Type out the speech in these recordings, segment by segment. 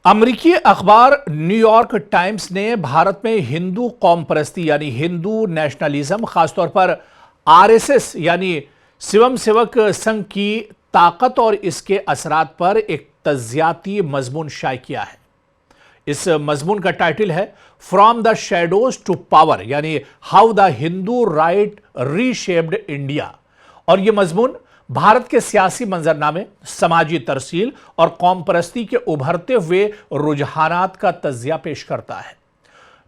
अमरीकी अखबार New York times ने भारत में हिंदू कौम परस्ती यानी हिंदू नेशनलिज्म, खासतौर पर आरएसएस यानी शिवम सेवक संघ की ताकत और इसके असरात पर एक तज्जियाती मजमून शाये किया है। इस मजमून का टाइटल है from the shadows to power, यानी how the Hindu right reshaped India. और यह मजमून भारत के सियासी मंजरनामे, समाजी तरसील और कौम परस्ती के उभरते हुए रुझानात का तज्जिया पेश करता है।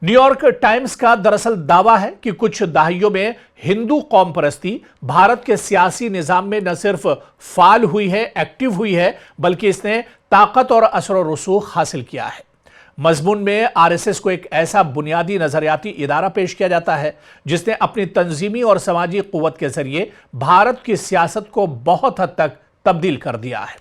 न्यूयॉर्क टाइम्स का दरअसल दावा है कि कुछ दहाइयों में हिंदू कौम परस्ती भारत के सियासी निजाम में न सिर्फ फाल हुई है, एक्टिव हुई है, बल्कि इसने ताकत और असर और रसूख हासिल किया है। मजमून में आरएसएस को एक ऐसा बुनियादी नजरियाती इदारा पेश किया जाता है जिसने अपनी तंजीमी और समाजी कुव्वत के जरिए भारत की सियासत को बहुत हद तक तब्दील कर दिया है।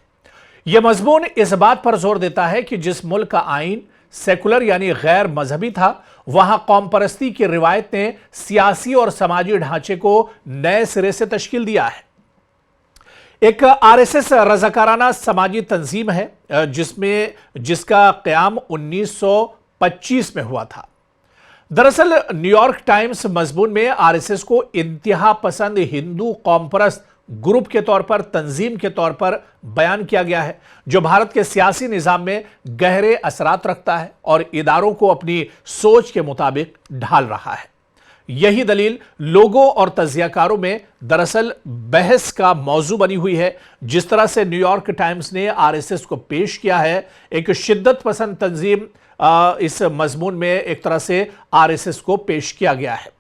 यह मजमून इस बात पर जोर देता है कि जिस मुल्क का आईन सेकुलर यानी गैर मजहबी था, वहां कौम परस्ती की रिवायत ने सियासी और समाजी ढांचे को नए सिरे से तश्कील दिया है। एक आरएसएस रजाकाराना समाजी तंजीम है जिसका क़याम 1925 में हुआ था। दरअसल न्यूयॉर्क टाइम्स मजमून में आरएसएस को इंतहा पसंद हिंदू कौम परस्त ग्रुप के तौर पर, तंजीम के तौर पर बयान किया गया है, जो भारत के सियासी निजाम में गहरे असरात रखता है और इदारों को अपनी सोच के मुताबिक ढाल रहा है। यही दलील लोगों और तज्जियाकारों में दरअसल बहस का मौजू बनी हुई है। जिस तरह से न्यूयॉर्क टाइम्स ने आरएसएस को पेश किया है, एक शिद्दत पसंद तंजीम, इस मजमून में एक तरह से आरएसएस को पेश किया गया है।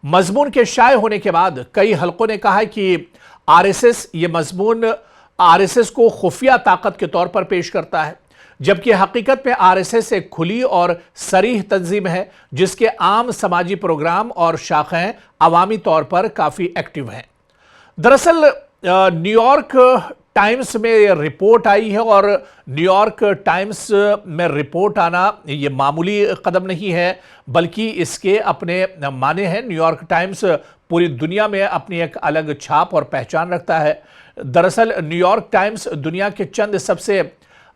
मजमून के शाये होने के बाद कई हलकों ने कहा है कि आरएसएस ये मजमून आरएसएस को खुफिया ताकत के तौर पर पेश करता है, जबकि हकीकत में आरएसएस एक खुली और सरीह तंजीम है जिसके आम समाजी प्रोग्राम और शाखाएं अवामी तौर पर काफी एक्टिव हैं। दरअसल न्यूयॉर्क टाइम्स में ये रिपोर्ट आई है और न्यूयॉर्क टाइम्स में रिपोर्ट आना ये मामूली कदम नहीं है, बल्कि इसके अपने माने हैं। न्यूयॉर्क टाइम्स पूरी दुनिया में अपनी एक अलग छाप और पहचान रखता है। दरअसल न्यूयॉर्क टाइम्स दुनिया के चंद सबसे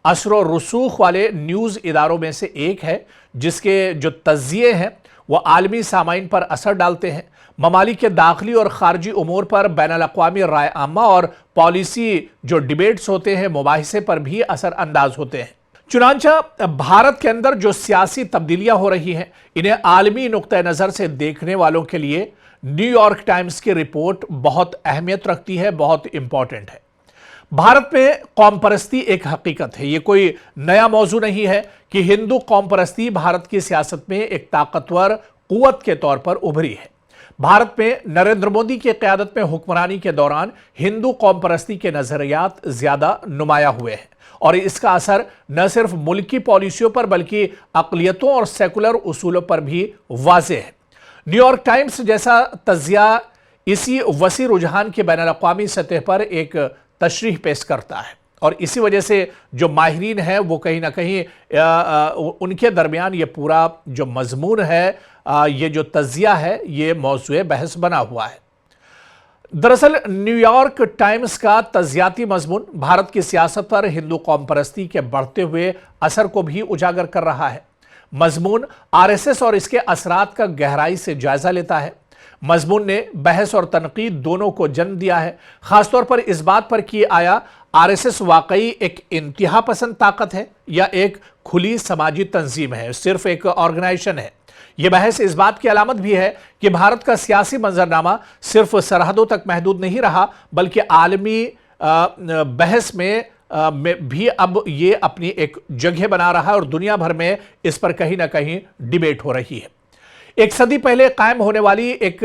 असर और रसूख वाले न्यूज़ इदारों में से एक है जिसके जो तज्जिए हैं वो आलमी सामाइन पर असर डालते हैं, ममालिक के दाखिली और खारजी उमूर पर बैनुल-अक़वामी राय आमा और पॉलिसी जो डिबेट्स होते हैं, मुबाहिसे पर भी असर अंदाज होते हैं। चुनांचा भारत के अंदर जो सियासी तब्दीलियां हो रही हैं, इन्हें आलमी नुक्ता नज़र से देखने वालों के लिए न्यूयॉर्क टाइम्स की रिपोर्ट बहुत अहमियत रखती है, बहुत इंपॉर्टेंट है। भारत में कौम परस्ती एक हकीकत है। यह कोई नया मौजू नहीं है कि हिंदू कौम परस्ती भारत की सियासत में एक ताकतवर कुव्वत के तौर पर उभरी है। भारत में नरेंद्र मोदी की क़यादत में हुक्मरानी के दौरान हिंदू कौम परस्ती के नजरियात ज्यादा नुमाया हुए हैं और इसका असर न सिर्फ मुल्की पॉलिसियों पर बल्कि अक़लियतों और सेकुलर उसूलों पर भी वाज़ेह है। न्यूयॉर्क टाइम्स जैसा तज्जिया इसी वसी रुझान के बैनुल-अक़वामी सतह पर एक तशरीह पेश करता है और इसी वजह से जो माहिरीन हैं वो कहीं ना कहीं उनके दरमियान ये पूरा जो मजमून है, ये जो तज्जिया है, ये मौज़ूए बहस बना हुआ है। दरअसल न्यूयॉर्क टाइम्स का तज्जियाती मजमून भारत की सियासत पर हिंदू कौम परस्ती के बढ़ते हुए असर को भी उजागर कर रहा है। मजमून आरएसएस और इसके असरात का गहराई से जायजा लेता है। मजमून ने बहस और तनकीद दोनों को जन्म दिया है, खासतौर पर इस बात पर कि आया आरएसएस वाकई एक इंतहा पसंद ताकत है या एक खुली समाजी तंजीम है, सिर्फ एक ऑर्गेनाइजेशन है। यह बहस इस बात की अलामत भी है कि भारत का सियासी मंजरनामा सिर्फ सरहदों तक महदूद नहीं रहा, बल्कि आलमी बहस में भी अब ये अपनी एक जगह बना रहा है और दुनिया भर में इस पर कहीं ना कहीं डिबेट हो रही है। एक सदी पहले कायम होने वाली एक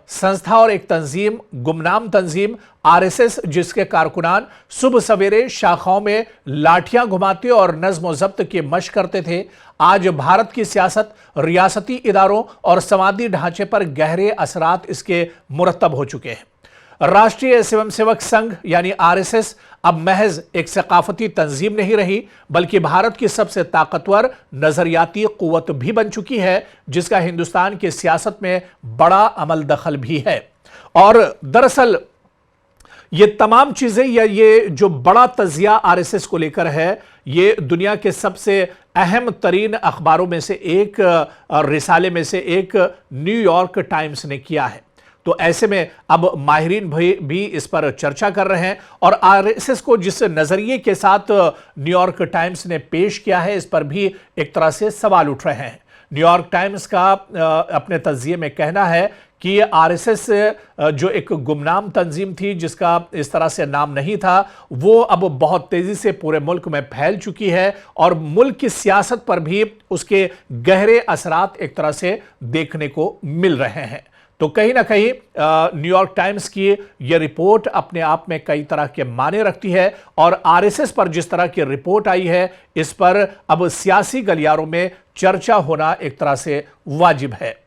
संस्था और एक तंजीम, गुमनाम तंजीम आरएसएस, जिसके कारकुनान सुबह सवेरे शाखाओं में लाठियां घुमाते और नज्म व ज़ब्त की मशक करते थे, आज भारत की सियासत, रियासती इदारों और समाजी ढांचे पर गहरे असरात इसके मुरत्तब हो चुके हैं। राष्ट्रीय शिवम सेवक संघ यानी आरएसएस अब महज एक सकाफती तंजीम नहीं रही, बल्कि भारत की सबसे ताकतवर नजरियाती कुव्वत भी बन चुकी है, जिसका हिंदुस्तान की सियासत में बड़ा अमल दखल भी है। और दरअसल یہ تمام چیزیں یا یہ جو بڑا تجزیہ آرایس کو لے کر ہے، یہ دنیا کے سب سے اہم ترین اخباروں میں سے ایک، رسالے میں سے ایک نیو یارک ٹائمز نے کیا ہے۔ تو ایسے میں اب ماہرین بھی اس پر چرچا کر رہے ہیں، اور آرایس کو جس نظریے کے ساتھ نیو یارک ٹائمز نے پیش کیا ہے اس پر بھی ایک طرح سے سوال اٹھ رہے ہیں۔ نیو یارک ٹائمز کا اپنے تجزیے میں کہنا ہے کہ یہ آرایس جو ایک گمنام تنظیم تھی جس کا اس طرح سے نام نہیں تھا، وہ اب بہت تیزی سے پورے ملک میں پھیل چکی ہے، اور ملک کی سیاست پر بھی اس کے گہرے اثرات ایک طرح سے دیکھنے کو مل رہے ہیں۔ تو کہیں نہ کہیں نیو یارک ٹائمز کی یہ رپورٹ اپنے آپ میں کئی طرح کے معنی رکھتی ہے، اور آرایس پر جس طرح کی رپورٹ آئی ہے اس پر اب سیاسی گلیاروں میں چرچا ہونا ایک طرح سے واجب ہے۔